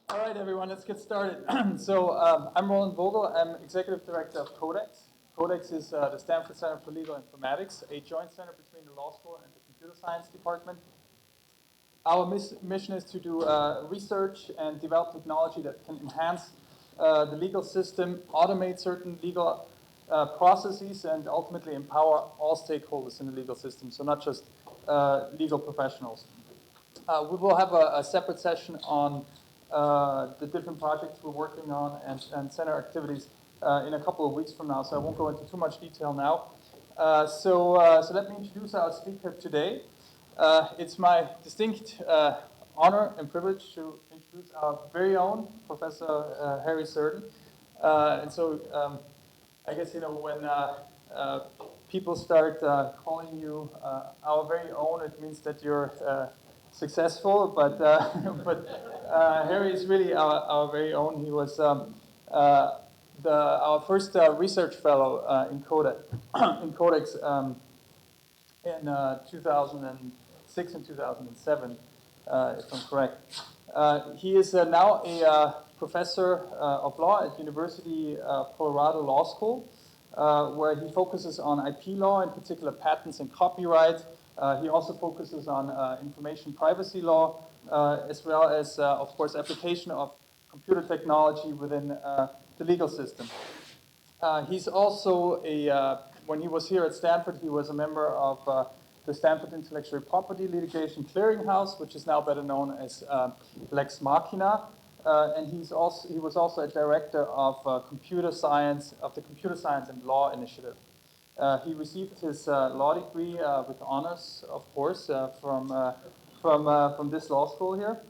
All right, everyone, let's get started. I'm Roland Vogel. I'm Executive Director of CodeX. CodeX is the Stanford Center for Legal Informatics, a joint center between the law school and the computer science department. Our mission is to do research and develop technology that can enhance the legal system, automate certain legal processes, and ultimately empower all stakeholders in the legal system, so not just legal professionals. We will have a separate session on the different projects we're working on and center activities in a couple of weeks from now, so I won't go into too much detail now. So let me introduce our speaker today. It's my distinct honor and privilege to introduce our very own Professor Harry Surden. I guess, when people start calling you our very own, it means that you're successful, but Harry is really our very own. He was our first research fellow in CodeX in 2006 and 2007, if I'm correct. He is now a professor of law at University of Colorado Law School, where he focuses on IP law, in particular patents and copyright. He also focuses on information privacy law, as well as, of course, application of computer technology within the legal system. He's also when he was here at Stanford, he was a member of the Stanford Intellectual Property Litigation Clearinghouse, which is now better known as Lex Machina. And he was also a director of computer science, of the Computer Science and Law Initiative. He received his law degree with honors, of course, from this law school here.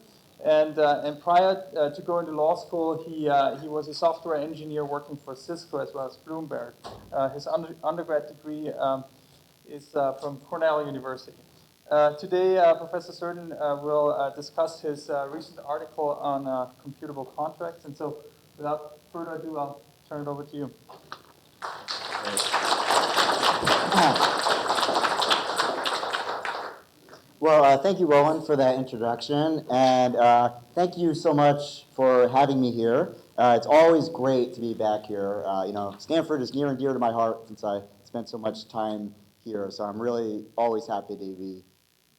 And prior to going to law school, he was a software engineer working for Cisco as well as Bloomberg. His undergrad degree is from Cornell University. Today, Professor Surden will discuss his recent article on computable contracts. And so, without further ado, I'll turn it over to you. Well, thank you, Roland, for that introduction, and thank you so much for having me here. It's always great to be back here. Stanford is near and dear to my heart since I spent so much time here, so I'm really always happy to be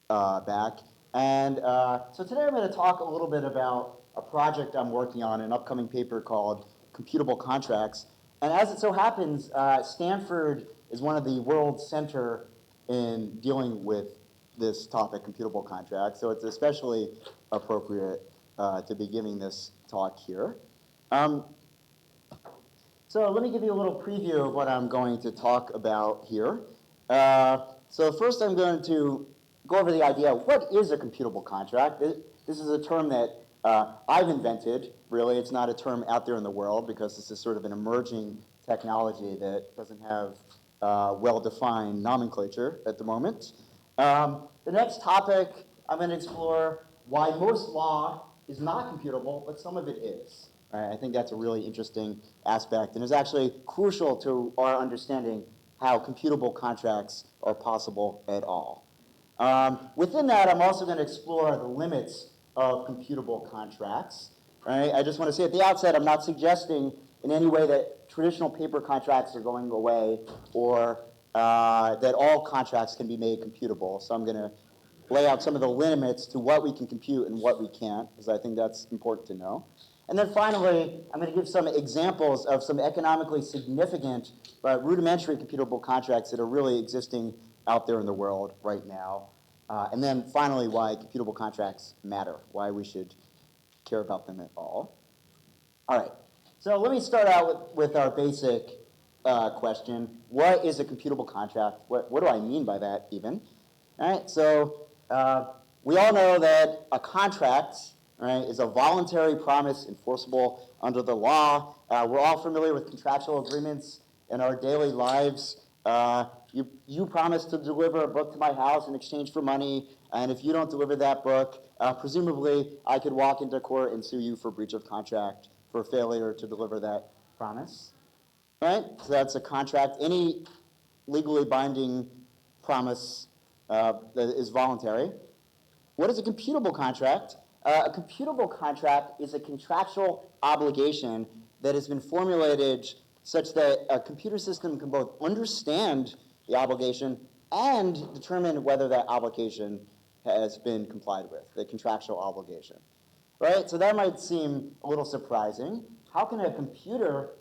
back. And so today I'm going to talk a little bit about a project I'm working on, an upcoming paper called Computable Contracts. And as it so happens, Stanford is one of the world center in dealing with this topic, computable contracts, so it's especially appropriate to be giving this talk here. So let me give you a little preview of what I'm going to talk about here. So first I'm going to go over the idea of what is a computable contract. This is a term that I've invented, really. It's not a term out there in the world because this is sort of an emerging technology that doesn't have well-defined nomenclature at the moment. The next topic, I'm going to explore why most law is not computable, but some of it is. Right? I think that's a really interesting aspect, and is actually crucial to our understanding how computable contracts are possible at all. Within that, I'm also going to explore the limits of computable contracts. Right? I just want to say at the outset, I'm not suggesting in any way that traditional paper contracts are going away or that all contracts can be made computable. So I'm going to lay out some of the limits to what we can compute and what we can't, because I think that's important to know. And then finally, I'm going to give some examples of some economically significant but rudimentary computable contracts that are really existing out there in the world right now. And then finally, why computable contracts matter, why we should care about them at all. All right, so let me start out with our basic question. What is a computable contract? What do I mean by that even? All right, so we all know that a contract, right, is a voluntary promise enforceable under the law. We're all familiar with contractual agreements in our daily lives. You promise to deliver a book to my house in exchange for money, and if you don't deliver that book, presumably I could walk into court and sue you for breach of contract for failure to deliver that promise. Right? So that's a contract. Any legally binding promise that is voluntary. What is a computable contract? A computable contract is a contractual obligation that has been formulated such that a computer system can both understand the obligation and determine whether that obligation has been complied with, the contractual obligation. Right? So that might seem a little surprising. How can a computer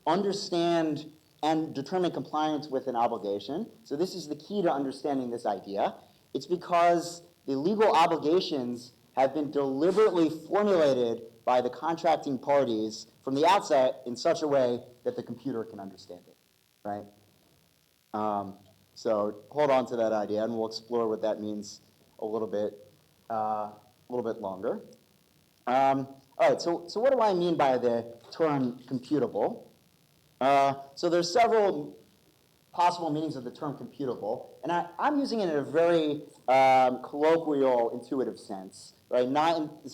understand and determine compliance with an obligation? So this is the key to understanding this idea. It's because the legal obligations have been deliberately formulated by the contracting parties from the outset in such a way that the computer can understand it, right? So hold on to that idea, and we'll explore what that means a little bit longer. All right, so what do I mean by the term computable? So there's several possible meanings of the term computable, and I'm using it in a very colloquial, intuitive sense, right?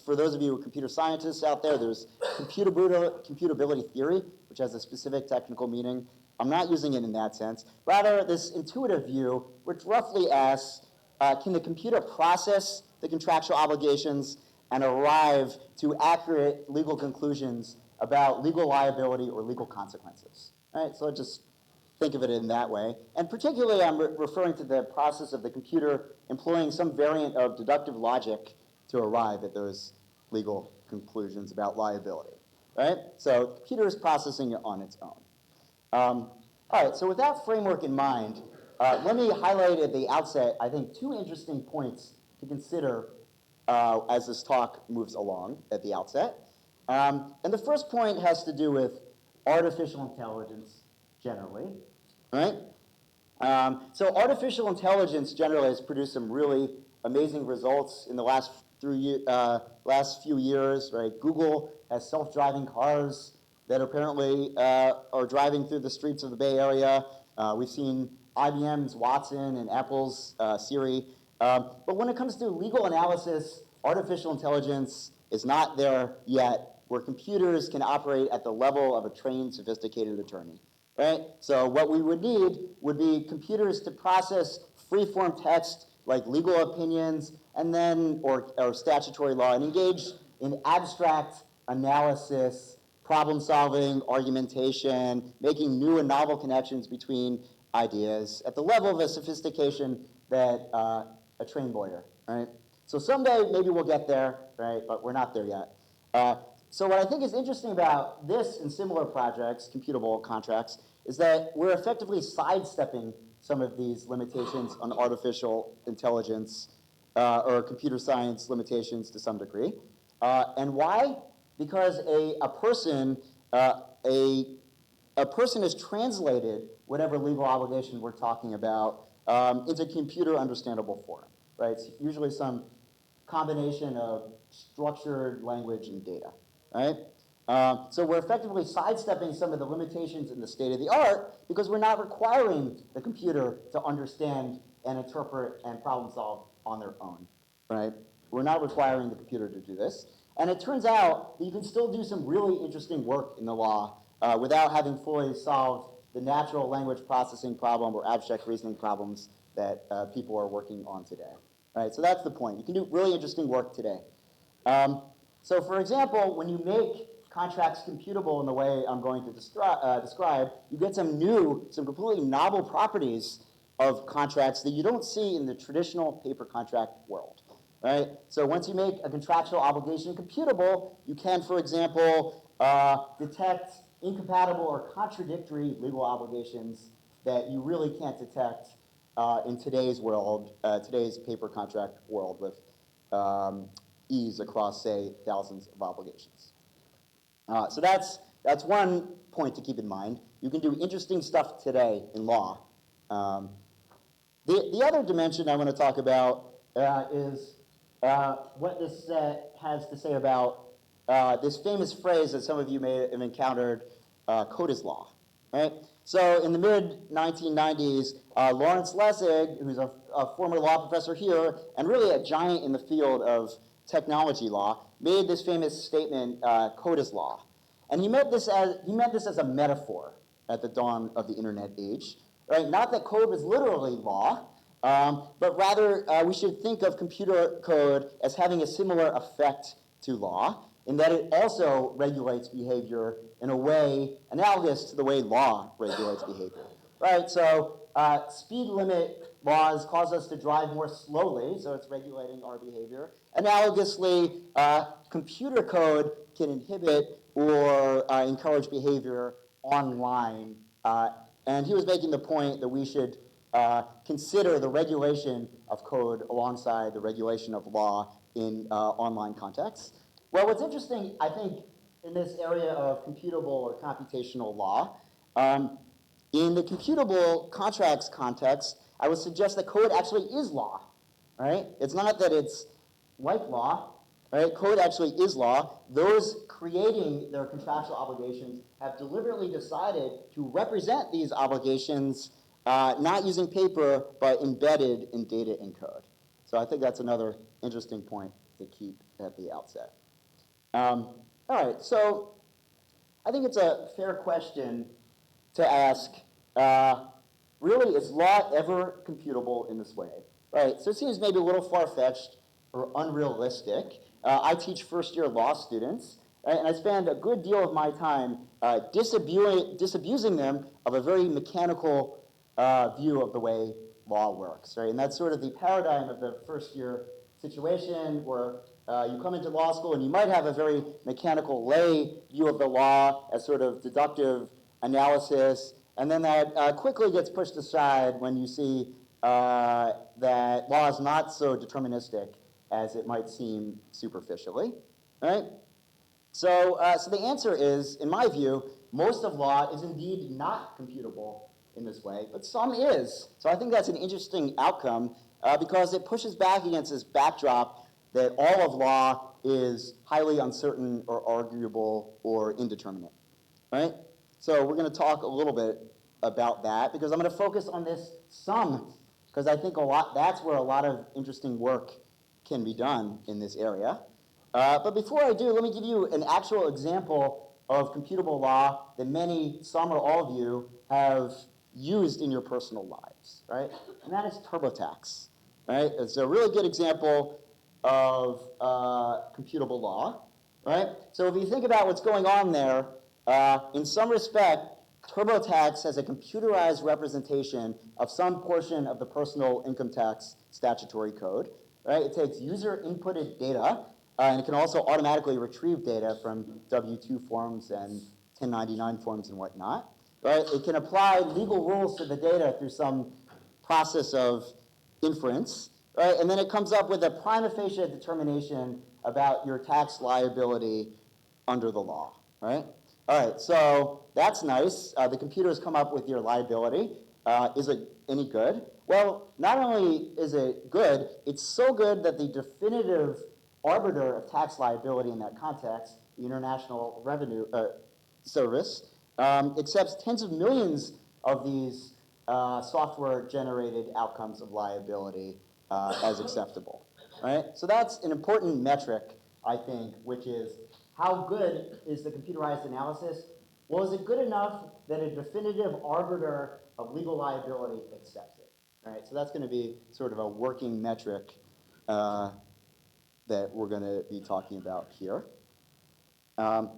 For those of you who are computer scientists out there, there's computability theory, which has a specific technical meaning. I'm not using it in that sense. Rather, this intuitive view, which roughly asks, can the computer process the contractual obligations and arrive to accurate legal conclusions about legal liability or legal consequences? All right, so just think of it in that way. And particularly, I'm referring to the process of the computer employing some variant of deductive logic to arrive at those legal conclusions about liability, right? So the computer is processing it on its own. All right, so with that framework in mind, let me highlight at the outset, I think, two interesting points to consider as this talk moves along at the outset. And the first point has to do with artificial intelligence generally, right? So artificial intelligence generally has produced some really amazing results in the last few years, right? Google has self-driving cars that apparently are driving through the streets of the Bay Area. We've seen IBM's Watson and Apple's Siri. But when it comes to legal analysis, artificial intelligence is not there yet, where computers can operate at the level of a trained, sophisticated attorney, right? So what we would need would be computers to process free-form text like legal opinions and then, or statutory law, and engage in abstract analysis, problem solving, argumentation, making new and novel connections between ideas at the level of a sophistication that a trained lawyer, right? So someday maybe we'll get there, right? But we're not there yet. So what I think is interesting about this and similar projects, computable contracts, is that we're effectively sidestepping some of these limitations on artificial intelligence or computer science limitations to some degree. And why? Because a person has translated whatever legal obligation we're talking about into computer understandable form, right? It's usually some combination of structured language and data, right? So we're effectively sidestepping some of the limitations in the state of the art because we're not requiring the computer to understand and interpret and problem solve on their own, right? We're not requiring the computer to do this. And it turns out that you can still do some really interesting work in the law without having fully solved the natural language processing problem or abstract reasoning problems that people are working on today. Right, so that's the point. You can do really interesting work today. So for example, when you make contracts computable in the way I'm going to describe, you get some completely novel properties of contracts that you don't see in the traditional paper contract world. Right? So once you make a contractual obligation computable, you can, for example, detect incompatible or contradictory legal obligations that you really can't detect in today's world, today's paper contract world with ease across, say, thousands of obligations. So that's one point to keep in mind. You can do interesting stuff today in law. The other dimension I want to talk about is what this has to say about this famous phrase that some of you may have encountered, Kotas Law. Right? So in the mid-1990s, Lawrence Lessig, who's a former law professor here, and really a giant in the field of technology law, made this famous statement, Kotas Law. And he meant this as a metaphor at the dawn of the internet age. Right? Not that code was literally law, but rather we should think of computer code as having a similar effect to law, in that it also regulates behavior in a way analogous to the way law regulates behavior. Right, so speed limit laws cause us to drive more slowly, so it's regulating our behavior. Analogously, computer code can inhibit or encourage behavior online. And he was making the point that we should consider the regulation of code alongside the regulation of law in online contexts. Well, what's interesting, I think, in this area of computable or computational law, in the computable contracts context, I would suggest that code actually is law, right? It's not that it's like law, right? Code actually is law. Those creating their contractual obligations have deliberately decided to represent these obligations not using paper, but embedded in data in code. So I think that's another interesting point to keep at the outset. All right, so I think it's a fair question to ask, really, is law ever computable in this way? Right, so it seems maybe a little far-fetched or unrealistic. I teach first-year law students, right, and I spend a good deal of my time disabusing them of a very mechanical view of the way law works, right? And that's sort of the paradigm of the first-year situation where you come into law school and you might have a very mechanical lay view of the law as sort of deductive analysis, and then that quickly gets pushed aside when you see that law is not so deterministic as it might seem superficially, right? So the answer is, in my view, most of law is indeed not computable in this way, but some is. So I think that's an interesting outcome because it pushes back against this backdrop that all of law is highly uncertain or arguable or indeterminate, right? So we're going to talk a little bit about that because I'm going to focus on this some, because I think that's where a lot of interesting work can be done in this area. But before I do, let me give you an actual example of computable law that some or all of you have used in your personal lives, right? And that is TurboTax, right? It's a really good example of computable law, right? So if you think about what's going on there, in some respect, TurboTax has a computerized representation of some portion of the personal income tax statutory code, right? It takes user inputted data, and it can also automatically retrieve data from W-2 forms and 1099 forms and whatnot, right? It can apply legal rules to the data through some process of inference, right? And then it comes up with a prima facie determination about your tax liability under the law, right? All right, so that's nice. The computer has come up with your liability. Is it any good? Well, not only is it good, it's so good that the definitive arbiter of tax liability in that context, the International Revenue Service, accepts tens of millions of these software-generated outcomes of liability as acceptable, right? So that's an important metric, I think, which is how good is the computerized analysis? Well, is it good enough that a definitive arbiter of legal liability accepts it, right? So that's going to be sort of a working metric that we're going to be talking about here. All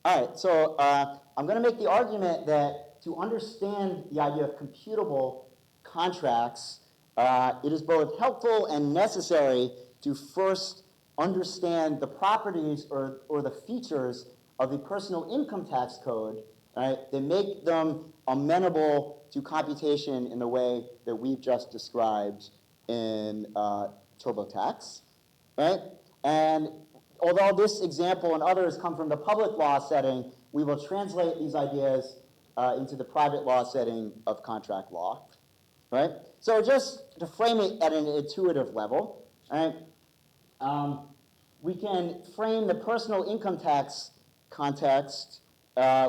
right, so I'm going to make the argument that to understand the idea of computable contracts, it is both helpful and necessary to first understand the properties or the features of the personal income tax code, right, that make them amenable to computation in the way that we've just described in TurboTax, right? And although this example and others come from the public law setting, we will translate these ideas into the private law setting of contract law, right? So just to frame it at an intuitive level, right, we can frame the personal income tax context,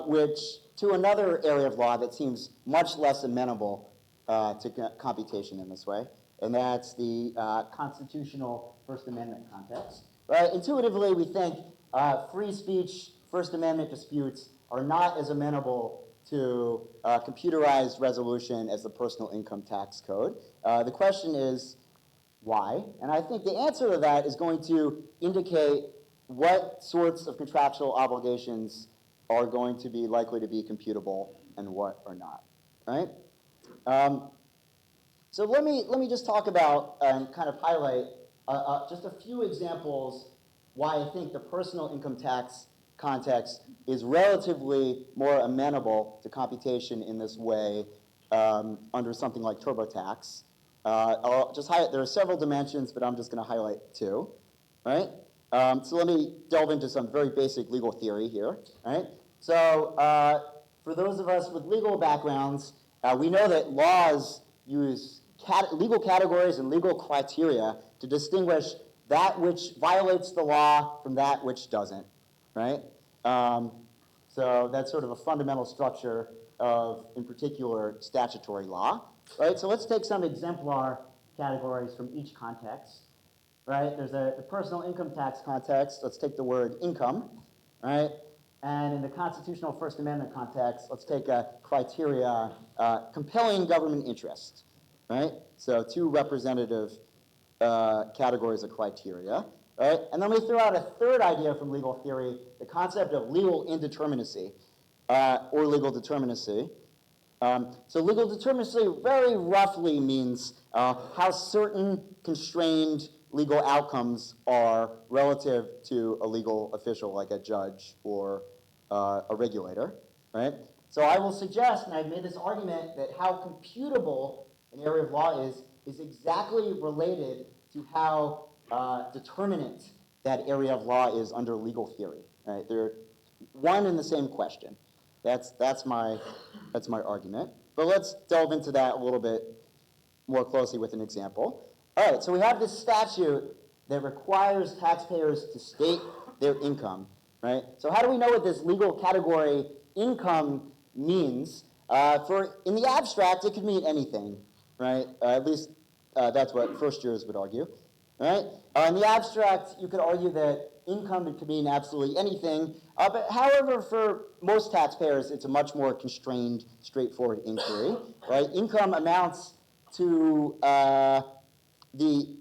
which to another area of law that seems much less amenable to computation in this way, and that's the constitutional First Amendment context. Right? Intuitively, we think free speech First Amendment disputes are not as amenable to computerized resolution as the personal income tax code. The question is, why? And I think the answer to that is going to indicate what sorts of contractual obligations are going to be likely to be computable and what are not, right? So let me just talk about and kind of highlight just a few examples why I think the personal income tax context is relatively more amenable to computation in this way under something like TurboTax. I'll just highlight, there are several dimensions, but I'm just going to highlight two, right? So let me delve into some very basic legal theory here, right? So for those of us with legal backgrounds, we know that laws use legal categories and legal criteria to distinguish that which violates the law from that which doesn't, right? So that's sort of a fundamental structure of, in particular, statutory law, right? So let's take some exemplar categories from each context, right? There's the personal income tax context. Let's take the word income, right? And in the constitutional First Amendment context, let's take a criteria, compelling government interest, right? So two representative categories of criteria, right? And then we throw out a third idea from legal theory, the concept of legal indeterminacy, or legal determinacy. So legal determinacy very roughly means how certain constrained legal outcomes are relative to a legal official like a judge or a regulator, right? So I will suggest, and I've made this argument, that how computable an area of law is exactly related to how determinate that area of law is under legal theory, right? They're one and the same question. That's my argument. But let's delve into that a little bit more closely with an example. All right, so we have this statute that requires taxpayers to state their income, right? So how do we know what this legal category income means? In the abstract, it could mean anything, right? At least that's what first years would argue, right? In the abstract, you could argue that income could mean absolutely anything. But however, for most taxpayers, it's a much more constrained, straightforward inquiry, right? Income amounts to the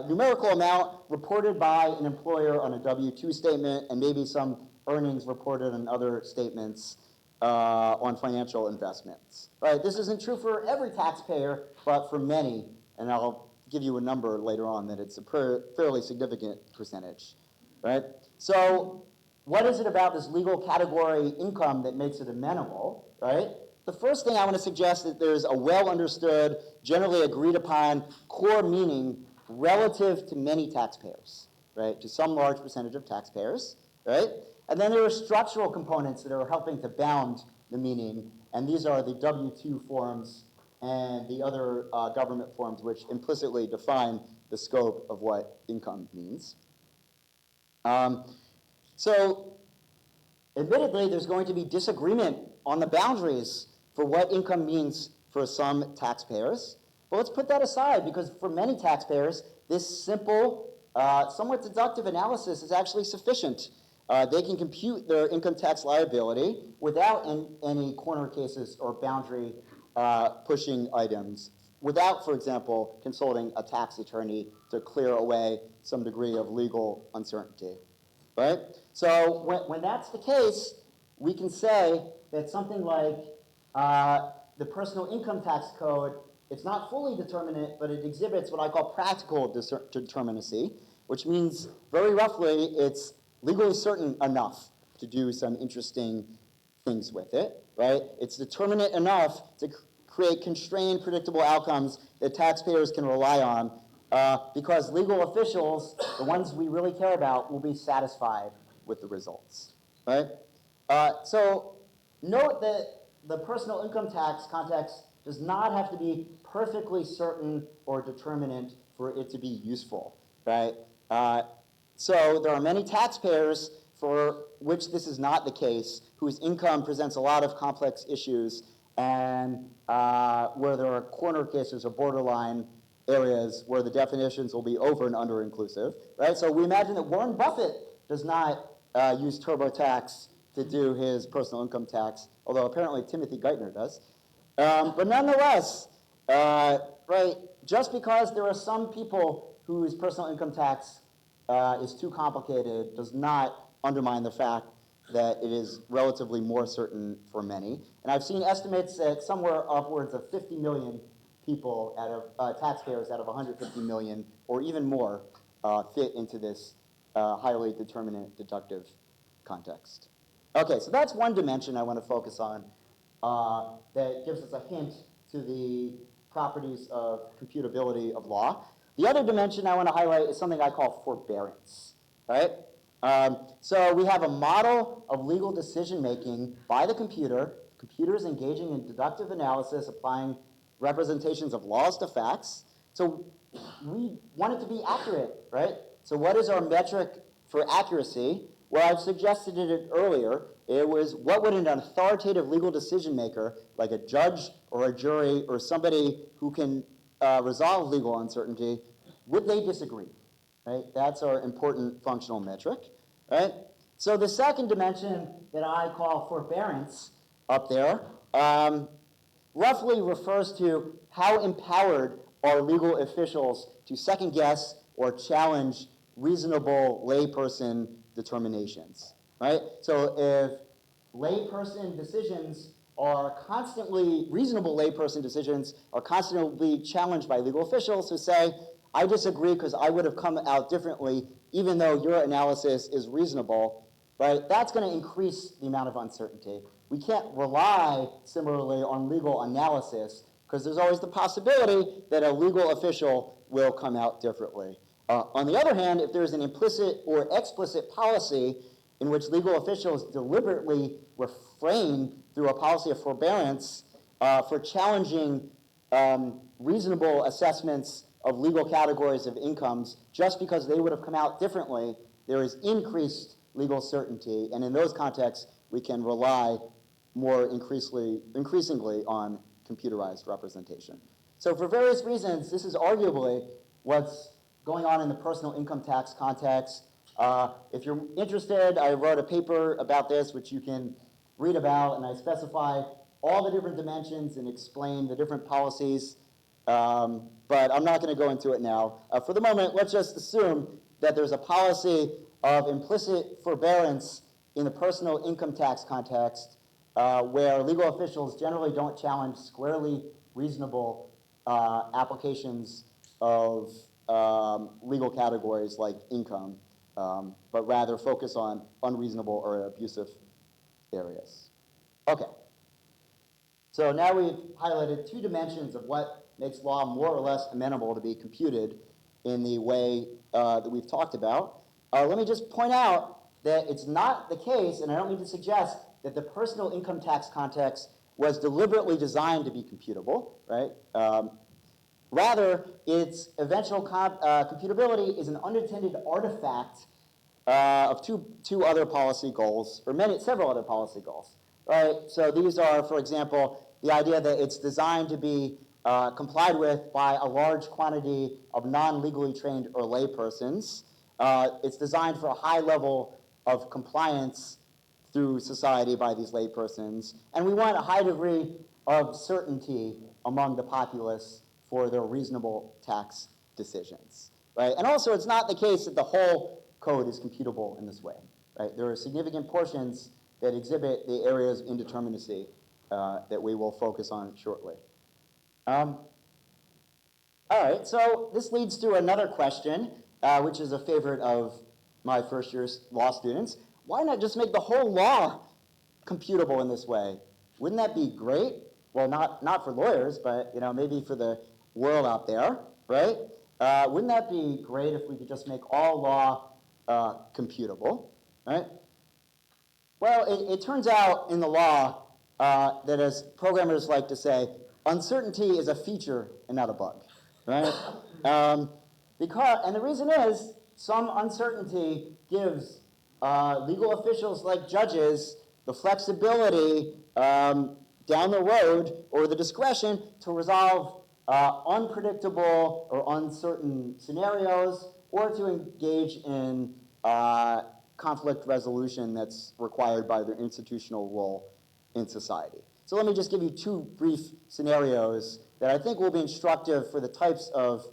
numerical amount reported by an employer on a W-2 statement and maybe some earnings reported on other statements on financial investments, right? This isn't true for every taxpayer, but for many, and I'll give you a number later on that it's a fairly significant percentage, right? So what is it about this legal category income that makes it amenable, right? The first thing I want to suggest is that there's a well-understood, generally agreed upon core meaning relative to many taxpayers, right? To some large percentage of taxpayers, right? And then there are structural components that are helping to bound the meaning, and these are the W-2 forms and the other government forms which implicitly define the scope of what income means. So admittedly, there's going to be disagreement on the boundaries for what income means for some taxpayers. But let's put that aside, because for many taxpayers, this simple, somewhat deductive analysis is actually sufficient. They can compute their income tax liability without any corner cases or boundary pushing items, without, for example, consulting a tax attorney to clear away some degree of legal uncertainty, right? So when that's the case, we can say that something like the personal income tax code, it's not fully determinate, but it exhibits what I call practical determinacy, which means very roughly it's legally certain enough to do some interesting things with it, right? It's determinate enough to create constrained, predictable outcomes that taxpayers can rely on because legal officials, the ones we really care about, will be satisfied with the results, right? So note that the personal income tax context does not have to be perfectly certain or determinate for it to be useful, right? So there are many taxpayers for which this is not the case, whose income presents a lot of complex issues and where there are corner cases or borderline areas where the definitions will be over and under inclusive, right? So we imagine that Warren Buffett does not use TurboTax to do his personal income tax, although apparently Timothy Geithner does. But nonetheless, right, just because there are some people whose personal income tax is too complicated does not undermine the fact that it is relatively more certain for many. And I've seen estimates that somewhere upwards of 50 million people out of taxpayers out of 150 million or even more fit into this highly determinate deductive context. Okay, so that's one dimension I want to focus on that gives us a hint to the properties of computability of law. The other dimension I want to highlight is something I call forbearance, right? So we have a model of legal decision making by the computer. Computers engaging in deductive analysis, applying representations of laws to facts. So we want it to be accurate, right? So what is our metric for accuracy? Well, I've suggested it earlier. It was, what would an authoritative legal decision maker, like a judge or a jury or somebody who can resolve legal uncertainty, would they disagree? Right? That's our important functional metric. Right? So the second dimension that I call forbearance up there roughly refers to how empowered are legal officials to second guess or challenge reasonable layperson determinations, right? So if layperson decisions are constantly, reasonable layperson decisions are constantly challenged by legal officials who say, I disagree because I would have come out differently even though your analysis is reasonable, right? That's going to increase the amount of uncertainty. We can't rely similarly on legal analysis because there's always the possibility that a legal official will come out differently. On the other hand, if there's an implicit or explicit policy in which legal officials deliberately refrain through a policy of forbearance for challenging reasonable assessments of legal categories of incomes just because they would have come out differently, there is increased legal certainty, and in those contexts, we can rely more increasingly on computerized representation. So for various reasons, this is arguably what's going on in the personal income tax context. If you're interested, I wrote a paper about this, which you can read about, and I specify all the different dimensions and explain the different policies, but I'm not going to go into it now. For the moment, let's just assume that there's a policy of implicit forbearance in the personal income tax context where legal officials generally don't challenge squarely reasonable applications of legal categories like income, but rather focus on unreasonable or abusive areas. Okay. So now we've highlighted two dimensions of what makes law more or less amenable to be computed in the way that we've talked about. Let me just point out that it's not the case, and I don't mean to suggest that the personal income tax context was deliberately designed to be computable, right? Rather, its eventual computability is an unintended artifact of two other policy goals, or several other policy goals, right? So these are, for example, the idea that it's designed to be complied with by a large quantity of non-legally trained or lay persons. It's designed for a high level of compliance through society by these lay persons. And we want a high degree of certainty among the populace for their reasonable tax decisions, right? And also, it's not the case that the whole code is computable in this way, right? There are significant portions that exhibit the areas of indeterminacy that we will focus on shortly. All right, so this leads to another question, which is a favorite of my first-year law students. Why not just make the whole law computable in this way? Wouldn't that be great? Well, not for lawyers, but maybe for the world out there, right? Wouldn't that be great if we could just make all law computable, right? Well, it turns out in the law that, as programmers like to say, uncertainty is a feature and not a bug, right? And the reason is some uncertainty gives legal officials like judges the flexibility down the road or the discretion to resolve unpredictable or uncertain scenarios or to engage in conflict resolution that's required by their institutional role in society. So let me just give you two brief scenarios that I think will be instructive for the types of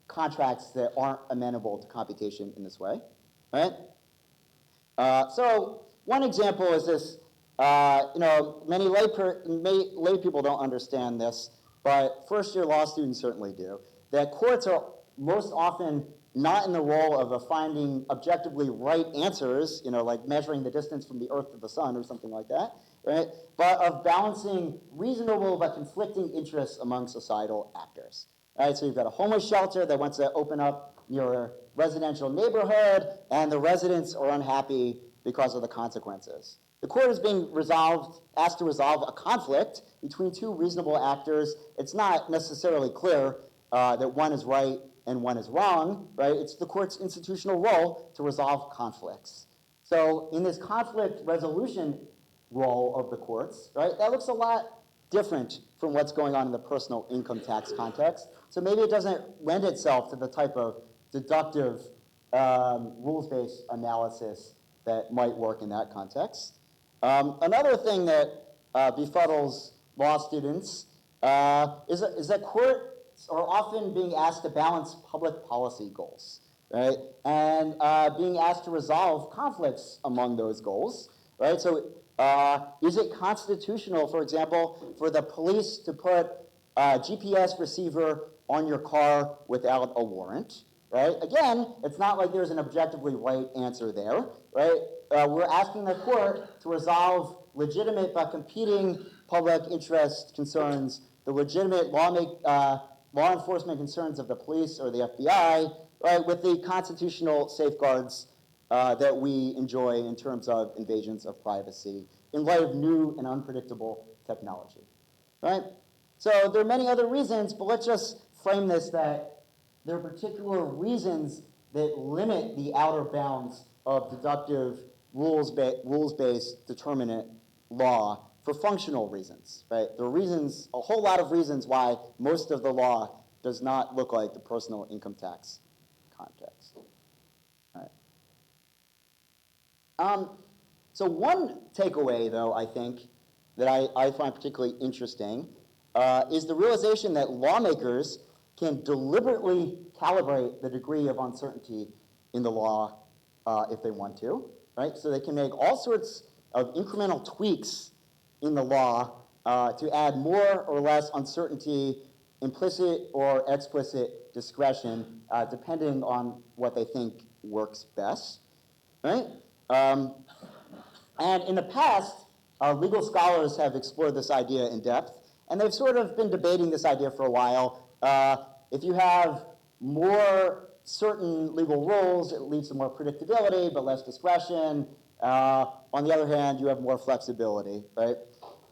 contracts that aren't amenable to computation in this way, right? So one example is this, many lay people don't understand this, but first-year law students certainly do, that courts are most often not in the role of finding objectively right answers, like measuring the distance from the Earth to the sun or something like that, right? But of balancing reasonable but conflicting interests among societal actors. Right, so you've got a homeless shelter that wants to open up your residential neighborhood, and the residents are unhappy because of the consequences. The court is being asked to resolve a conflict between two reasonable actors. It's not necessarily clear that one is right and one is wrong, right? It's the court's institutional role to resolve conflicts. So in this conflict resolution role of the courts, right, that looks a lot different from what's going on in the personal income tax context. So maybe it doesn't lend itself to the type of deductive rules-based analysis that might work in that context. Another thing that befuddles law students is that courts are often being asked to balance public policy goals, right? And being asked to resolve conflicts among those goals, right? So is it constitutional, for example, for the police to put a GPS receiver on your car without a warrant, right? Again, it's not like there's an objectively right answer there, right? We're asking the court to resolve legitimate but competing public interest concerns, the legitimate law enforcement concerns of the police or the FBI, right, with the constitutional safeguards that we enjoy in terms of invasions of privacy in light of new and unpredictable technology, right? So there are many other reasons, but let's just frame this that there are particular reasons that limit the outer bounds of deductive rules-based determinate law for functional reasons, right? There are reasons, a whole lot of reasons why most of the law does not look like the personal income tax context. So one takeaway, though, I think, that I find particularly interesting is the realization that lawmakers can deliberately calibrate the degree of uncertainty in the law if they want to, right? So they can make all sorts of incremental tweaks in the law to add more or less uncertainty, implicit or explicit discretion, depending on what they think works best, right? And in the past, legal scholars have explored this idea in depth, and they've sort of been debating this idea for a while. If you have more certain legal rules, it leads to more predictability but less discretion. On the other hand, you have more flexibility, right?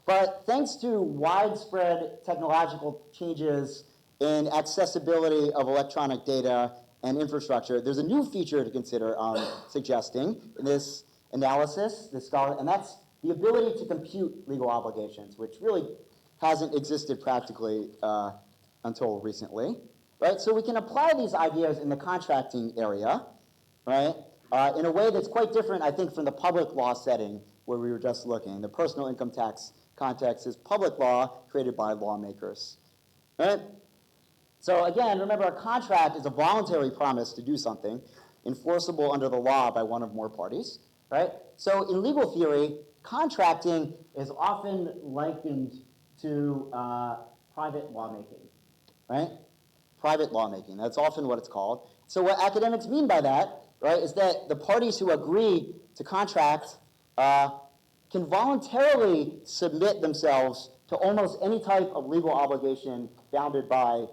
But thanks to widespread technological changes in accessibility of electronic data and infrastructure, there's a new feature to consider suggesting in this analysis, and that's the ability to compute legal obligations, which really hasn't existed practically until recently, right? So we can apply these ideas in the contracting area, right, in a way that's quite different, I think, from the public law setting where we were just looking. The personal income tax context is public law created by lawmakers, right? So again, remember, a contract is a voluntary promise to do something enforceable under the law by one or more parties, right? So in legal theory, contracting is often likened to private lawmaking, right? Private lawmaking, that's often what it's called. So what academics mean by that, right, is that the parties who agree to contract can voluntarily submit themselves to almost any type of legal obligation bounded by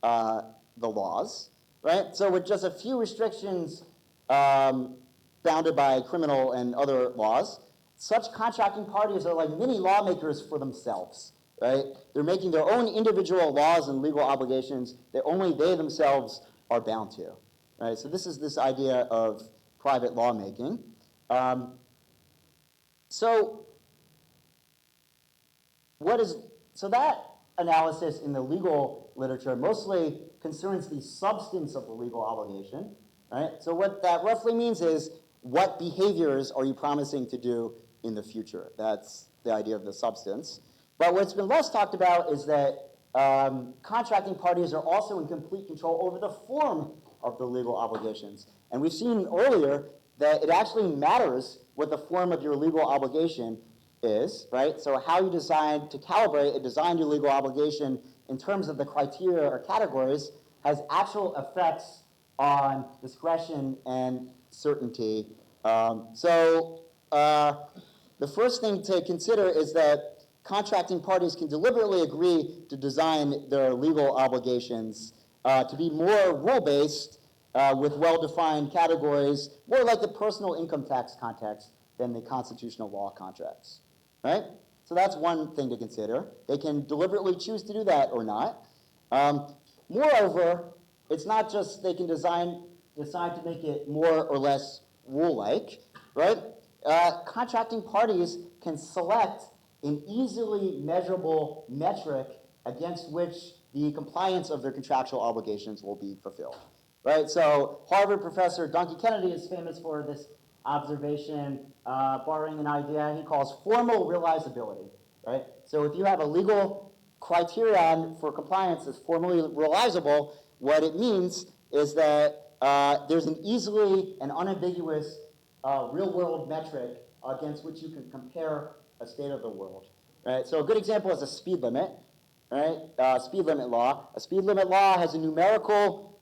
the laws, right? So with just a few restrictions bounded by criminal and other laws, such contracting parties are like mini lawmakers for themselves, right? They're making their own individual laws and legal obligations that only they themselves are bound to, right? So this is this idea of private lawmaking. So that analysis in the legal literature mostly concerns the substance of the legal obligation, right? So what that roughly means is, what behaviors are you promising to do in the future? That's the idea of the substance. But what's been less talked about is that contracting parties are also in complete control over the form of the legal obligations. And we've seen earlier that it actually matters what the form of your legal obligation is, right? So how you decide to calibrate and design your legal obligation in terms of the criteria or categories has actual effects on discretion and certainty. The first thing to consider is that contracting parties can deliberately agree to design their legal obligations to be more rule-based with well-defined categories, more like the personal income tax context than the constitutional law contracts, right? So that's one thing to consider. They can deliberately choose to do that or not. Moreover, it's not just they can decide to make it more or less rule-like, right? Contracting parties can select an easily measurable metric against which the compliance of their contractual obligations will be fulfilled, right? So Harvard professor Duncan Kennedy is famous for this observation, borrowing an idea he calls formal realizability, right? So if you have a legal criterion for compliance that's formally realizable, what it means is that there's an easily and unambiguous real-world metric against which you can compare a state of the world, right? So a good example is a speed limit, right? Speed limit law. A speed limit law has a numerical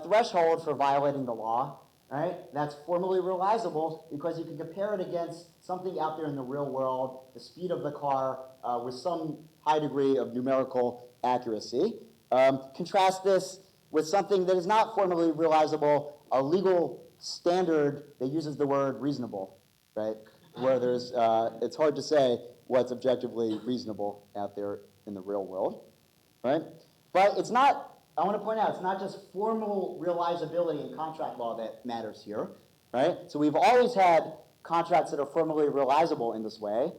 threshold for violating the law, right? That's formally realizable because you can compare it against something out there in the real world, the speed of the car, with some high degree of numerical accuracy. Contrast this with something that is not formally realizable, a legal standard that uses the word reasonable, right? Where there's, it's hard to say what's objectively reasonable out there in the real world, right? But it's not, I want to point out, it's not just formal realizability in contract law that matters here, right? So we've always had contracts that are formally realizable in this way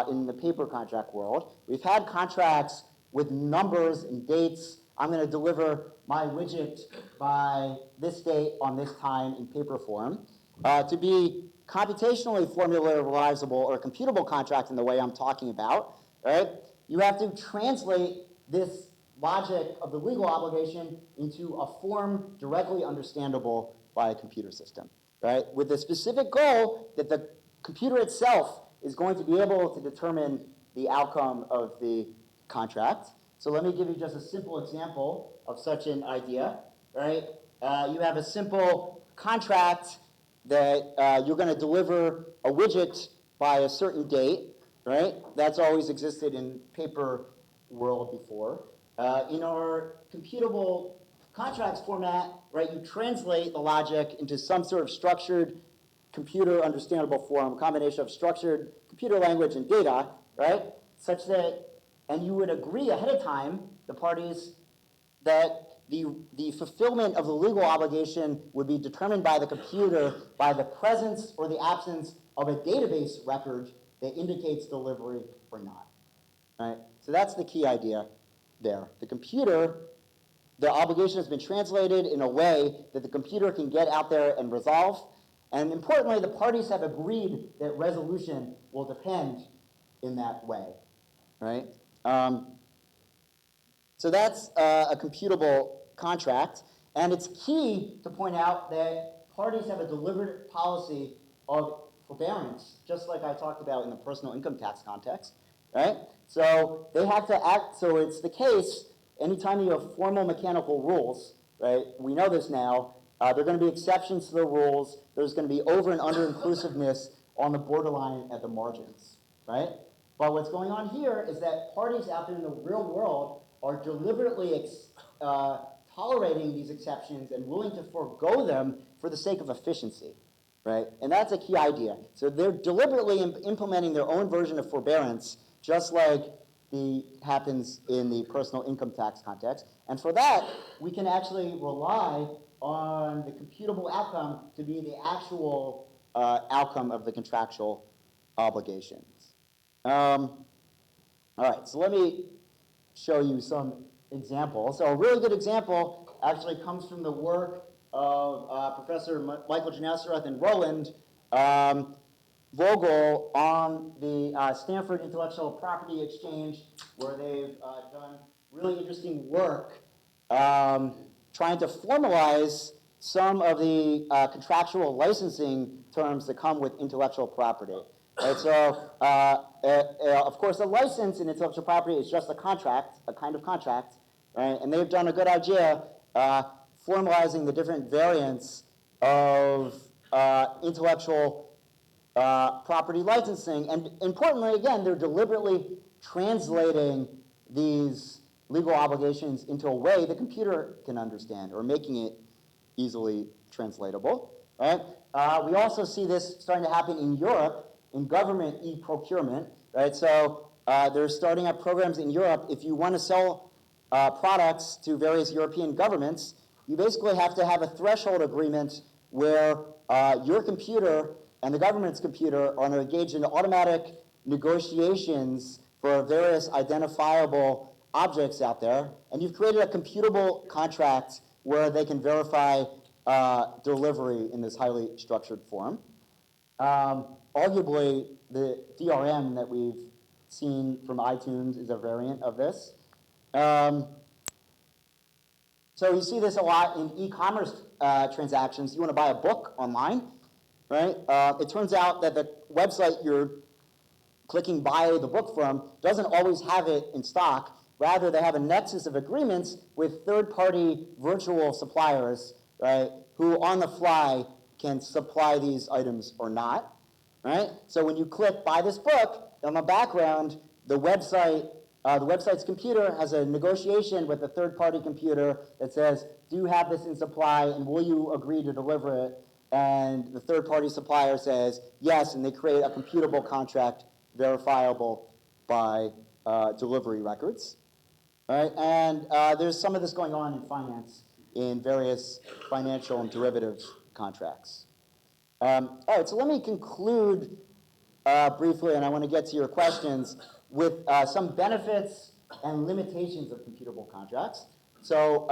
in the paper contract world. We've had contracts with numbers and dates. I'm going to deliver my widget by this date on this time in paper form. To be computationally formally realizable or computable contract in the way I'm talking about, right? You have to translate this logic of the legal obligation into a form directly understandable by a computer system, right? With the specific goal that the computer itself is going to be able to determine the outcome of the contract. So let me give you just a simple example of such an idea, right? You have a simple contract that you're going to deliver a widget by a certain date, right? That's always existed in paper world before. In our computable contracts format, right, you translate the logic into some sort of structured computer understandable form, a combination of structured computer language and data, right? Such that, and you would agree ahead of time, the parties, that the fulfillment of the legal obligation would be determined by the computer by the presence or the absence of a database record that indicates delivery or not, right? So that's the key idea there. The computer, the obligation has been translated in a way that the computer can get out there and resolve. And importantly, the parties have agreed that resolution will depend in that way, right? So that's a computable contract. And it's key to point out that parties have a deliberate policy of forbearance, just like I talked about in the personal income tax context, right? So they have to act, so it's the case, anytime you have formal mechanical rules, right, we know this now, there are going to be exceptions to the rules, there's going to be over and under inclusiveness on the borderline at the margins, right? But what's going on here is that parties out there in the real world are deliberately tolerating these exceptions and willing to forego them for the sake of efficiency, right? And that's a key idea. So they're deliberately implementing their own version of forbearance, just like happens in the personal income tax context. And for that, we can actually rely on the computable outcome to be the actual outcome of the contractual obligations. All right, so let me show you some examples. So a really good example actually comes from the work of Professor Michael Janasareth and Roland Vogel on the Stanford Intellectual Property Exchange, where they've done really interesting work trying to formalize some of the contractual licensing terms that come with intellectual property. Right, so, of course, a license in intellectual property is just a contract, a kind of contract, right? And they've done a good idea formalizing the different variants of intellectual property licensing. And importantly, again, they're deliberately translating these legal obligations into a way the computer can understand, or making it easily translatable. Right? We also see this starting to happen in Europe in government e-procurement. Right? So they're starting up programs in Europe. If you want to sell products to various European governments, you basically have to have a threshold agreement where your computer and the government's computer are engaged in automatic negotiations for various identifiable objects out there, and you've created a computable contract where they can verify delivery in this highly structured form. Arguably, the DRM that we've seen from iTunes is a variant of this. So you see this a lot in e-commerce transactions. You want to buy a book online, right? It turns out that the website you're clicking buy the book from doesn't always have it in stock. Rather, they have a nexus of agreements with third-party virtual suppliers, right, who on the fly can supply these items or not, right? So when you click buy this book, on the background, the website's computer has a negotiation with a third-party computer that says, do you have this in supply, and will you agree to deliver it? And the third-party supplier says, yes, and they create a computable contract verifiable by delivery records. All right? And there's some of this going on in finance in various financial and derivative contracts. All right, so let me conclude briefly, and I want to get to your questions, with some benefits and limitations of computable contracts. So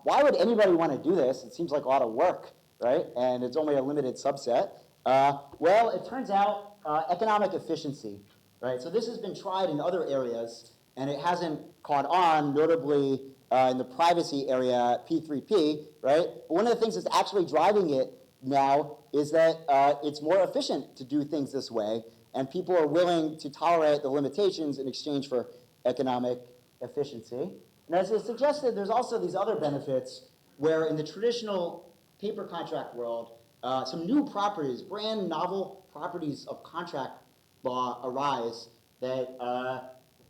why would anybody want to do this? It seems like a lot of work, right? And it's only a limited subset. Well, it turns out economic efficiency, right? So this has been tried in other areas, and it hasn't caught on, notably in the privacy area, P3P, right? But one of the things that's actually driving it now is that it's more efficient to do things this way, and people are willing to tolerate the limitations in exchange for economic efficiency. And as I suggested, there's also these other benefits where in the traditional paper contract world, some new properties, brand novel properties of contract law arise that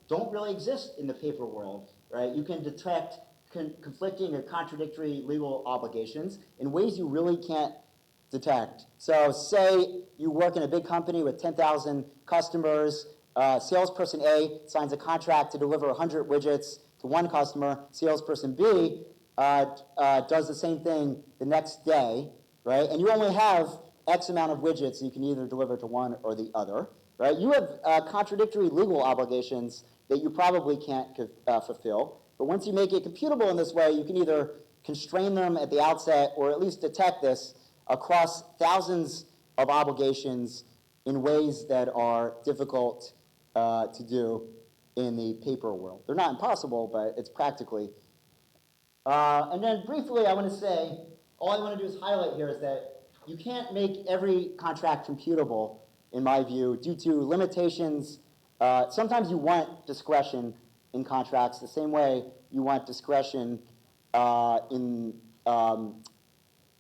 don't really exist in the paper world, right? You can detect conflicting or contradictory legal obligations in ways you really can't detect. So say you work in a big company with 10,000 customers. Salesperson A signs a contract to deliver 100 widgets to one customer. Salesperson B does the same thing the next day, right? And you only have X amount of widgets, and you can either deliver to one or the other, right? You have contradictory legal obligations that you probably can't fulfill. But once you make it computable in this way, you can either constrain them at the outset or at least detect this across thousands of obligations in ways that are difficult to do in the paper world. They're not impossible, but it's practically. And then briefly, I want to say, all I want to do is highlight here is that you can't make every contract computable, in my view, due to limitations. Sometimes you want discretion in contracts the same way you want discretion in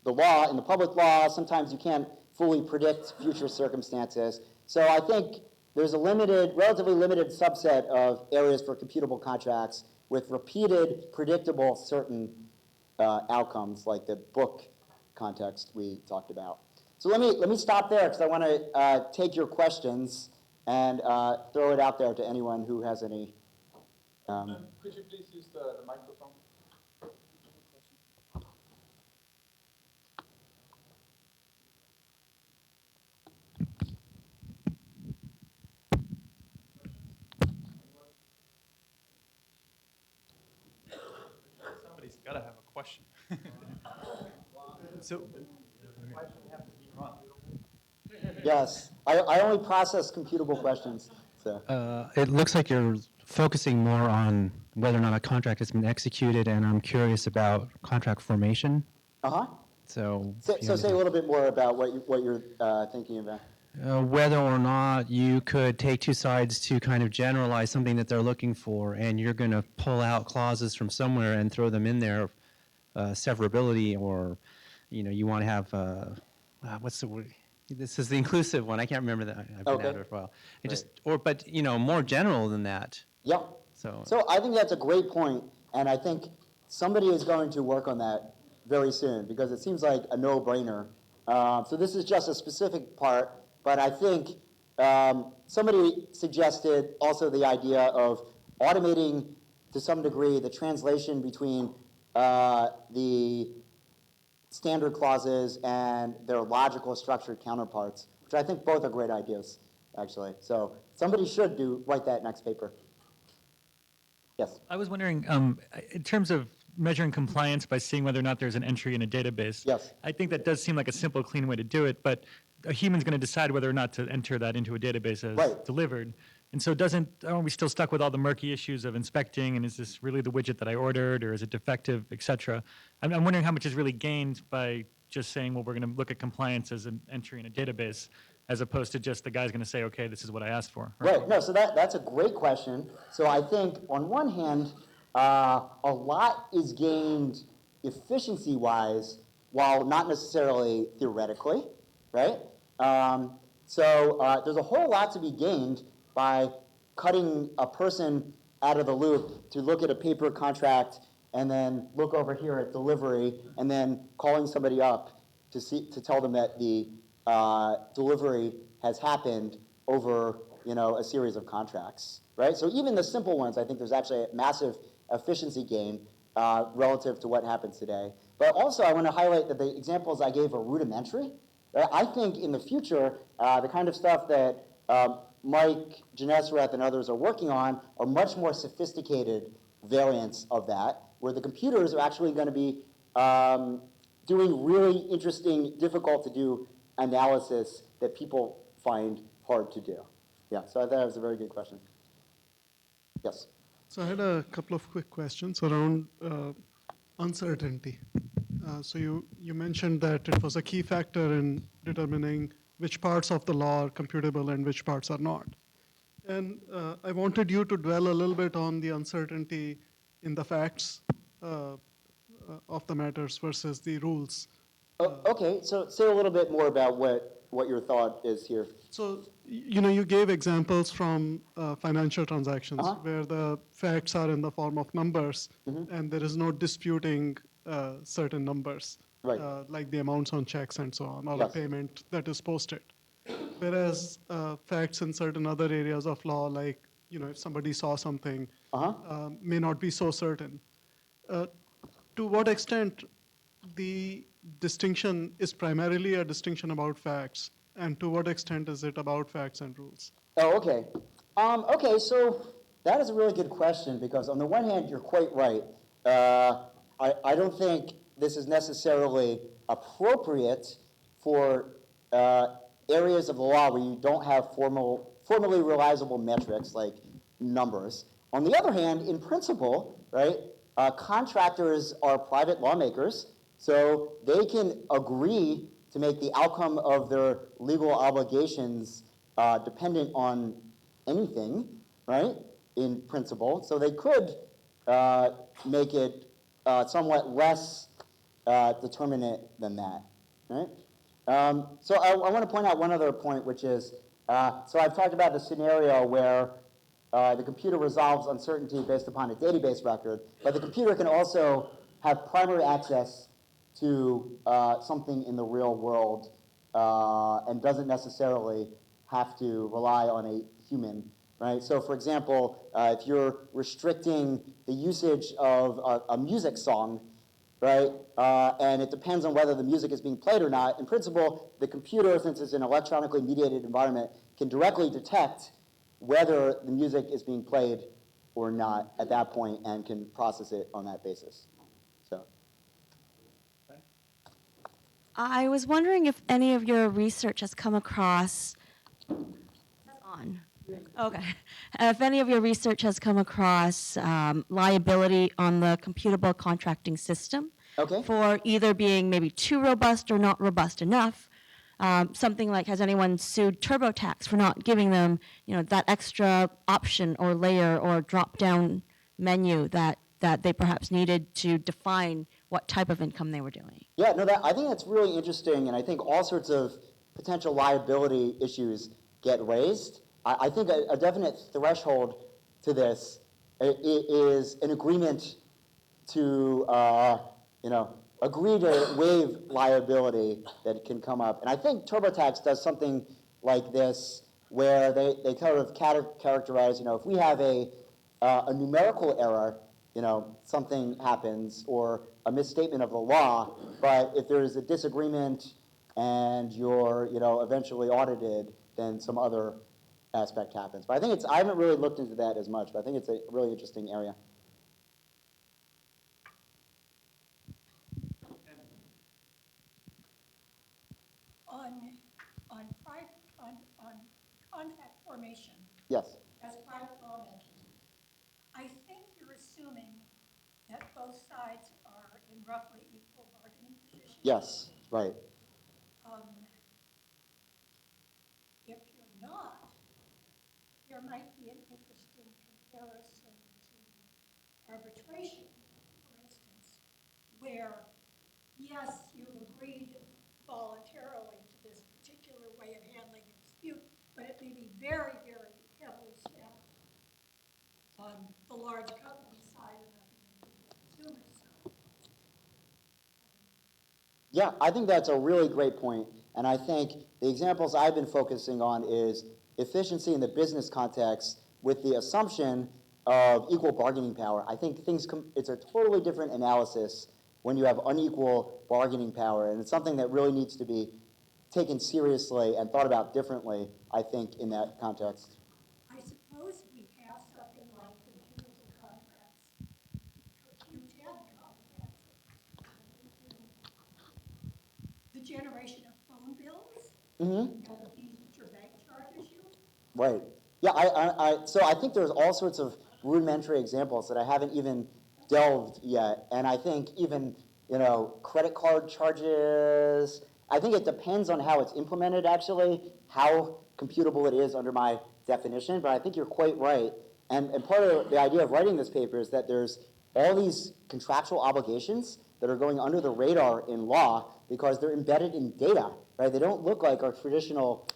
the law, in the public law. Sometimes you can't fully predict future circumstances. So I think there's a relatively limited subset of areas for computable contracts with repeated, predictable, certain outcomes, like the book context we talked about. So let me stop there because I want to take your questions and throw it out there to anyone who has any. Could you please use the microphone? Somebody's got to have a question. So, Yes, I only process computable questions, so. it looks like you're focusing more on whether or not a contract has been executed, and I'm curious about contract formation. Uh-huh. So, if you So want say a to- little bit more about what you're thinking about. whether or not you could take two sides to kind of generalize something that they're looking for, and you're going to pull out clauses from somewhere and throw them in there, severability, or you want to have what's the word? This is the inclusive one. I can't remember that. I've been Okay. out of it for a while. It Right. but more general than that. Yep. So I think that's a great point, and I think somebody is going to work on that very soon because it seems like a no-brainer. So this is just a specific part, but I think somebody suggested also the idea of automating to some degree the translation between the standard clauses and their logical structured counterparts, which I think both are great ideas, actually. So somebody should write that next paper. Yes. I was wondering, in terms of measuring compliance by seeing whether or not there's an entry in a database. Yes. I think that does seem like a simple, clean way to do it, but a human's going to decide whether or not to enter that into a database as Right. delivered. And so aren't we still stuck with all the murky issues of inspecting, and is this really the widget that I ordered, or is it defective, et cetera? I'm wondering how much is really gained by just saying, well, we're going to look at compliance as an entry in a database, as opposed to just the guy's going to say, okay, this is what I asked for. Right. No, so that's a great question. So I think on one hand, a lot is gained efficiency-wise, while not necessarily theoretically, right? So there's a whole lot to be gained by cutting a person out of the loop to look at a paper contract and then look over here at delivery and then calling somebody up to tell them that the delivery has happened over a series of contracts, right? So even the simple ones, I think there's actually a massive efficiency gain relative to what happens today. But also I want to highlight that the examples I gave are rudimentary. I think in the future, the kind of stuff that Mike Janesreth and others are working on are much more sophisticated variants of that, where the computers are actually going to be doing really interesting, difficult to do analysis that people find hard to do. Yeah, so I thought that was a very good question. Yes. So I had a couple of quick questions around uncertainty. So you mentioned that it was a key factor in determining which parts of the law are computable and which parts are not. And I wanted you to dwell a little bit on the uncertainty in the facts of the matters versus the rules. Okay, so say a little bit more about what your thought is here. So, you gave examples from financial transactions where the facts are in the form of numbers and there is no disputing certain numbers, Right. like the amounts on checks and so on, or Yes. a payment that is posted. Whereas facts in certain other areas of law, like, if somebody saw something, may not be so certain. To what extent the distinction is primarily a distinction about facts, and to what extent is it about facts and rules? Oh, okay. Okay, so that is a really good question because on the one hand, you're quite right. I don't think this is necessarily appropriate for areas of the law where you don't have formally realizable metrics like numbers. On the other hand, in principle, right, contractors are private lawmakers, so they can agree to make the outcome of their legal obligations dependent on anything, right, in principle. So they could make it somewhat less determinate than that, right? So I want to point out one other point, which is, so I've talked about the scenario where the computer resolves uncertainty based upon a database record, but the computer can also have primary access to something in the real world and doesn't necessarily have to rely on a human, right? So for example, if you're restricting the usage of a music song, right, and it depends on whether the music is being played or not, in principle, the computer, since it's an electronically mediated environment, can directly detect whether the music is being played or not at that point and can process it on that basis. So. I was wondering if any of your research has come across on. Okay. If any of your research has come across liability on the computable contracting system Okay. for either being maybe too robust or not robust enough. Something like, has anyone sued TurboTax for not giving them, that extra option or layer or drop-down menu that they perhaps needed to define what type of income they were doing? Yeah, no, I think that's really interesting, and I think all sorts of potential liability issues get raised. I think a definite threshold to this is an agreement to, agree to waive liability that can come up. And I think TurboTax does something like this, where they kind of characterize, if we have a numerical error, something happens, or a misstatement of the law, but if there's a disagreement and you're, eventually audited, then some other aspect happens. But I think I haven't really looked into that as much, but I think it's a really interesting area. On contract formation, Yes. as private lawmaking, I think you're assuming that both sides are in roughly equal bargaining positions. Yes, right. If you're not, there might be an interesting comparison to arbitration, for instance, where, yes, you've agreed voluntarily to this particular way of handling a dispute, but it may be very, very heavily stamped on the large company side and nothing to do with the consumer side. Yeah, I think that's a really great point. And I think the examples I've been focusing on is efficiency in the business context with the assumption of equal bargaining power. I think it's a totally different analysis when you have unequal bargaining power, and it's something that really needs to be taken seriously and thought about differently, I think, in that context. I suppose we have something like computable contracts, Q10 contracts. The generation of phone bills, and the fees that your bank charges you. Right. Yeah, so I think there's all sorts of rudimentary examples that I haven't even delved yet. And I think even, credit card charges, I think it depends on how it's implemented, actually, how computable it is under my definition. But I think you're quite right. And part of the idea of writing this paper is that there's all these contractual obligations that are going under the radar in law because they're embedded in data, right? They don't look like our traditional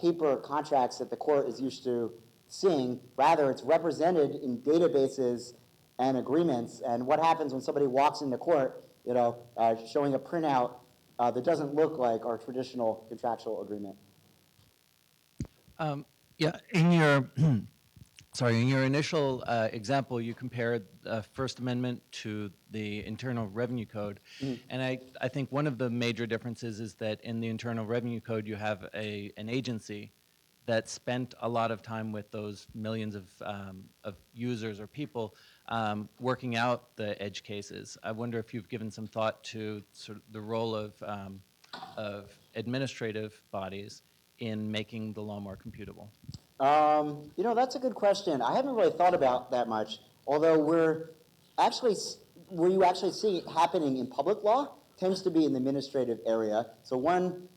paper contracts that the court is used to seeing. Rather, it's represented in databases and agreements. And what happens when somebody walks into court, showing a printout that doesn't look like our traditional contractual agreement? Yeah, in your in your initial example, you compared First Amendment to the Internal Revenue Code, and I think one of the major differences is that in the Internal Revenue Code you have an agency that spent a lot of time with those millions of users or people working out the edge cases. I wonder if you've given some thought to sort of the role of administrative bodies in making the law more computable. That's a good question. I haven't really thought about that much, although where you actually see it happening in public law tends to be in the administrative area. So one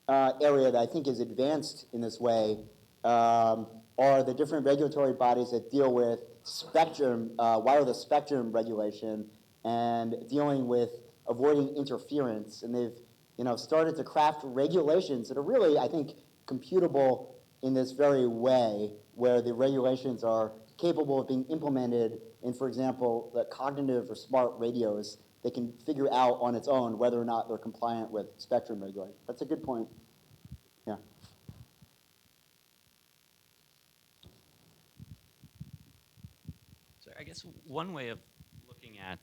area that I think is advanced in this way are the different regulatory bodies that deal with spectrum, wireless spectrum regulation, and dealing with avoiding interference. And they've started to craft regulations that are really, I think, computable in this very way, where the regulations are capable of being implemented in, for example, the cognitive or smart radios. They can figure out on its own whether or not they're compliant with spectrum regulation. That's a good point. Yeah. So I guess one way of looking at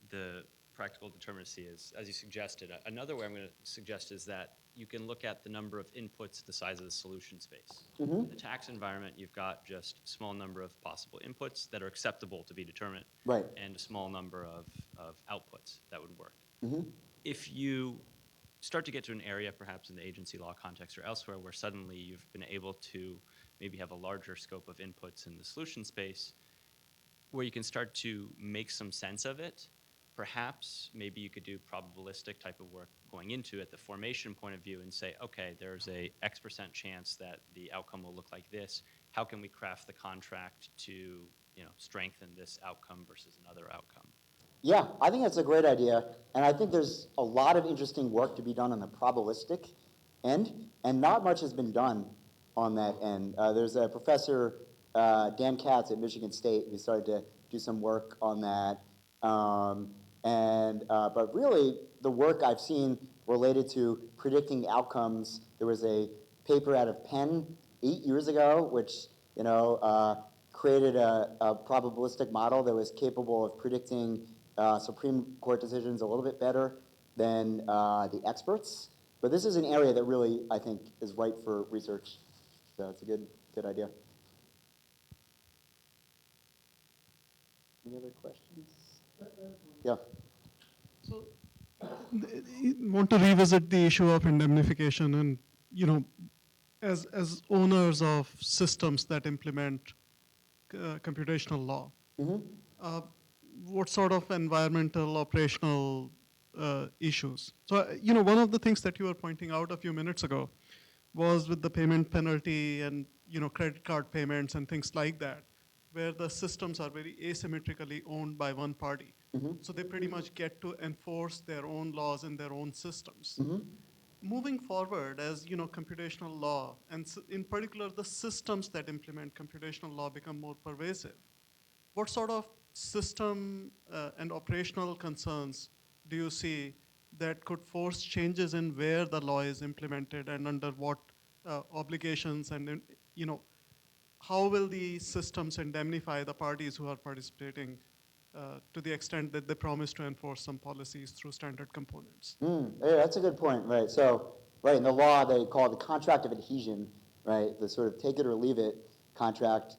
the practical determinacy is, as you suggested, another way I'm going to suggest is that you can look at the number of inputs, the size of the solution space. In the tax environment, you've got just a small number of possible inputs that are acceptable to be determined, and a small number of outputs that would work. If you start to get to an area, perhaps in the agency law context or elsewhere, where suddenly you've been able to maybe have a larger scope of inputs in the solution space, where you can start to make some sense of it. Perhaps maybe you could do probabilistic type of work going into it, the formation point of view, and say, okay, there's a X% chance that the outcome will look like this. How can we craft the contract to strengthen this outcome versus another outcome? Yeah, I think that's a great idea, and I think there's a lot of interesting work to be done on the probabilistic end, and not much has been done on that end. There's a professor, Dan Katz at Michigan State, who started to do some work on that. But really, the work I've seen related to predicting outcomes, there was a paper out of Penn 8 years ago, which created a probabilistic model that was capable of predicting Supreme Court decisions a little bit better than the experts. But this is an area that really, I think, is ripe for research. So it's a good idea. Any other questions? Yeah. So, want to revisit the issue of indemnification, and as owners of systems that implement computational law, what sort of environmental, operational issues? So, one of the things that you were pointing out a few minutes ago was with the payment penalty and credit card payments and things like that, where the systems are very asymmetrically owned by one party. So they pretty much get to enforce their own laws in their own systems. Moving forward, as computational law, and in particular the systems that implement computational law become more pervasive, what sort of system and operational concerns do you see that could force changes in where the law is implemented and under what obligations, and how will the systems indemnify the parties who are participating to the extent that they promise to enforce some policies through standard components? Yeah, that's a good point, right? So, right, in the law, they call it the contract of adhesion, right? The sort of take it or leave it contract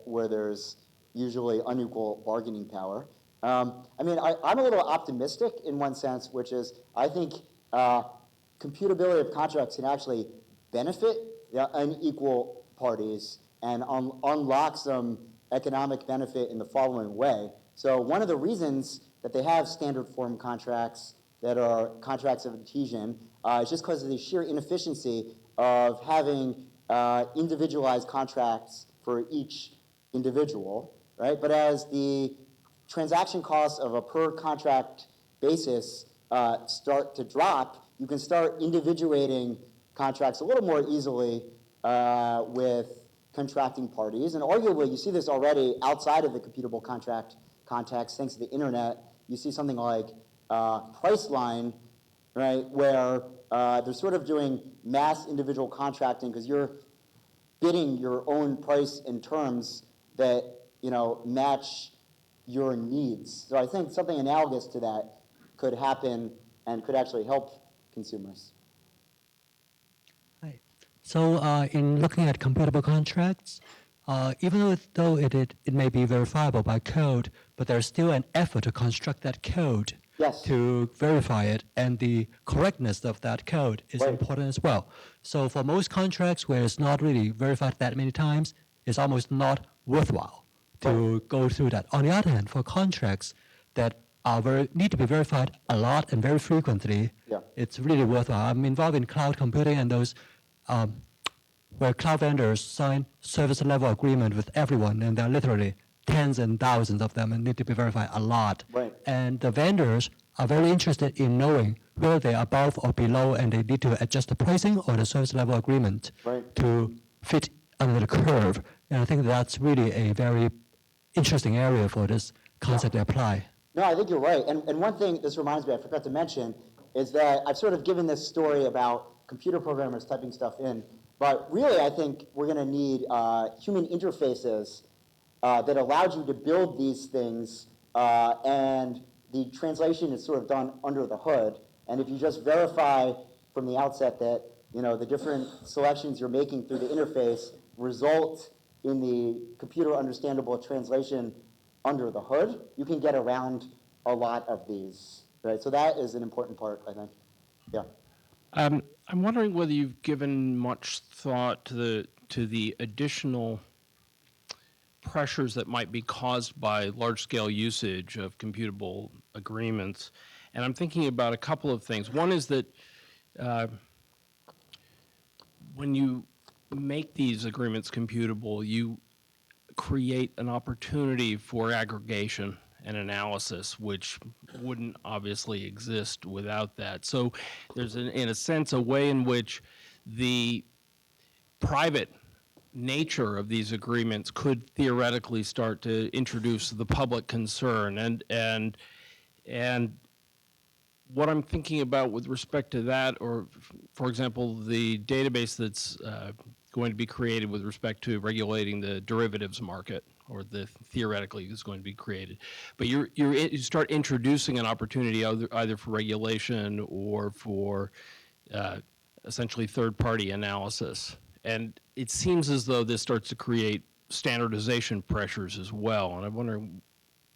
where there's usually unequal bargaining power. I'm a little optimistic in one sense, which is I think computability of contracts can actually benefit the unequal parties and unlock some economic benefit in the following way. So one of the reasons that they have standard form contracts that are contracts of adhesion is just because of the sheer inefficiency of having individualized contracts for each individual, right? But as the transaction costs of a per contract basis start to drop, you can start individuating contracts a little more easily with contracting parties. And arguably, you see this already outside of the computable contract context, thanks to the internet. You see something like Priceline, right, where they're sort of doing mass individual contracting because you're bidding your own price in terms that match your needs. So I think something analogous to that could happen and could actually help consumers. Hi. So in looking at computable contracts, even though it may be verifiable by code, but there's still an effort to construct that code to verify it, and the correctness of that code is important as well. So for most contracts where it's not really verified that many times, it's almost not worthwhile to go through that. On the other hand, for contracts that need to be verified a lot and very frequently, it's really worthwhile. I'm involved in cloud computing and those where cloud vendors sign service level agreement with everyone, and there are literally tens and thousands of them and need to be verified a lot. And the vendors are very interested in knowing whether they're above or below, and they need to adjust the pricing or the service level agreement to fit under the curve. And I think that's really a very interesting area for this concept to apply. No, I think you're right. And one thing this reminds me, I forgot to mention, is that I've sort of given this story about computer programmers typing stuff in, but really I think we're going to need human interfaces that allowed you to build these things, and the translation is sort of done under the hood. And if you just verify from the outset that the different selections you're making through the interface result in the computer understandable translation under the hood, you can get around a lot of these, right? So that is an important part, I think. Yeah. I'm wondering whether you've given much thought to the additional pressures that might be caused by large-scale usage of computable agreements. And I'm thinking about a couple of things. One is that when you make these agreements computable, you create an opportunity for aggregation and analysis, which wouldn't obviously exist without that. So there's, in a sense, a way in which the private nature of these agreements could theoretically start to introduce the public concern. And what I'm thinking about with respect to that, or for example, the database that's going to be created with respect to regulating the derivatives market, or the theoretically is going to be created. But you start introducing an opportunity either for regulation or for essentially third-party analysis. And it seems as though this starts to create standardization pressures as well. And I'm wondering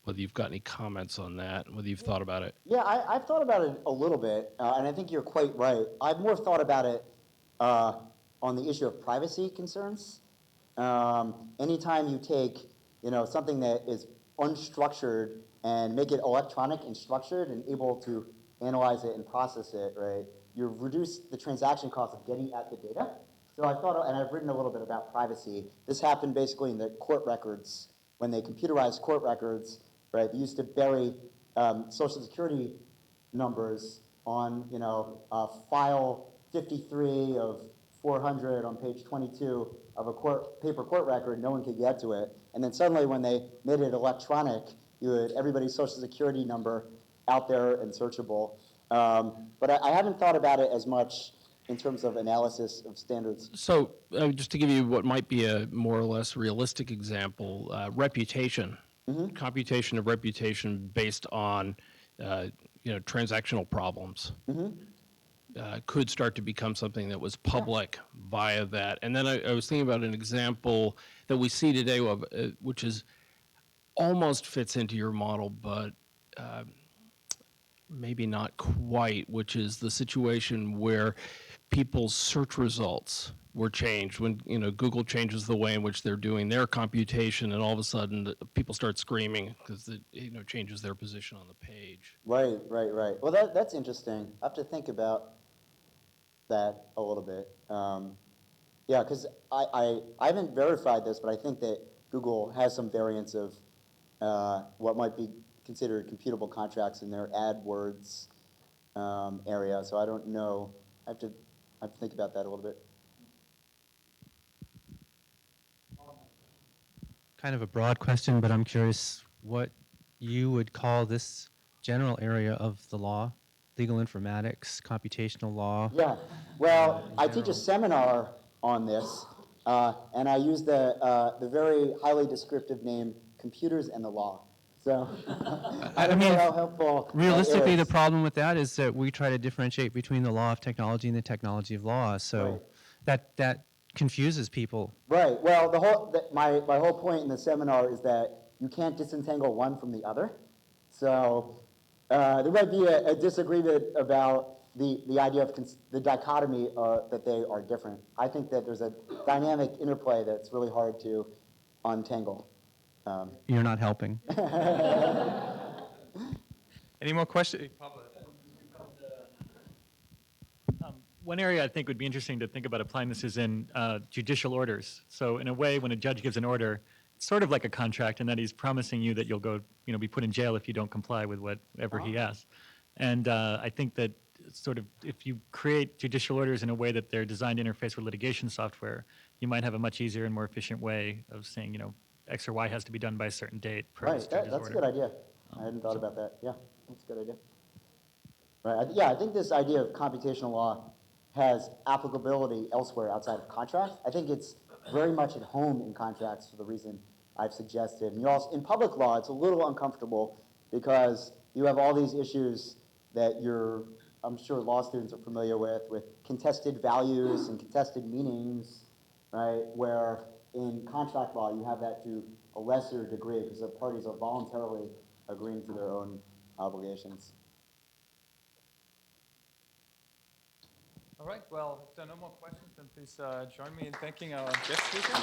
whether you've got any comments on that, whether you've thought about it. Yeah, I've thought about it a little bit, and I think you're quite right. I've more thought about it on the issue of privacy concerns. Anytime you take, something that is unstructured and make it electronic and structured and able to analyze it and process it, right, you reduce the transaction cost of getting at the data. So I thought, and I've written a little bit about privacy. This happened basically in the court records. When they computerized court records, right, they used to bury Social Security numbers on, file 53 of 400 on page 22 of a paper court record. No one could get to it. And then suddenly when they made it electronic, you had everybody's Social Security number out there and searchable. But I haven't thought about it as much in terms of analysis of standards. So just to give you what might be a more or less realistic example, reputation, computation of reputation based on transactional problems could start to become something that was public via that. And then I was thinking about an example that we see today, which is almost fits into your model, but maybe not quite, which is the situation where people's search results were changed when Google changes the way in which they're doing their computation, and all of a sudden people start screaming because it changes their position on the page. Right. Well, that's interesting. I have to think about that a little bit. Yeah, because I haven't verified this, but I think that Google has some variants of what might be considered computable contracts in their AdWords area. So I don't know. I have to think about that a little bit. Kind of a broad question, but I'm curious what you would call this general area of the law, legal informatics, computational law. Yeah, well, I teach a seminar on this, and I use the very highly descriptive name "Computers and the Law." So I don't know how helpful. Realistically, the problem with that is that we try to differentiate between the law of technology and the technology of law. So that confuses people. Right. Well, my whole point in the seminar is that you can't disentangle one from the other. So there might be a disagreement about the idea of the dichotomy that they are different. I think that there's a dynamic interplay that's really hard to untangle. You're not helping. Any more questions? One area I think would be interesting to think about applying this is in judicial orders. So in a way, when a judge gives an order, it's sort of like a contract in that he's promising you that you'll go, be put in jail if you don't comply with whatever he asks. And I think that sort of if you create judicial orders in a way that they're designed to interface with litigation software, you might have a much easier and more efficient way of saying, X or Y has to be done by a certain date per this judge's That's order. a good idea. I hadn't thought about that. Yeah, that's a good idea. Right. I think this idea of computational law has applicability elsewhere outside of contracts. I think it's very much at home in contracts for the reason I've suggested. And in public law, it's a little uncomfortable because you have all these issues that I'm sure law students are familiar with contested values and contested meanings, right? Where in contract law, you have that to a lesser degree because the parties are voluntarily agreeing to their own obligations. All right, well, if there are no more questions, then please join me in thanking our guest speaker.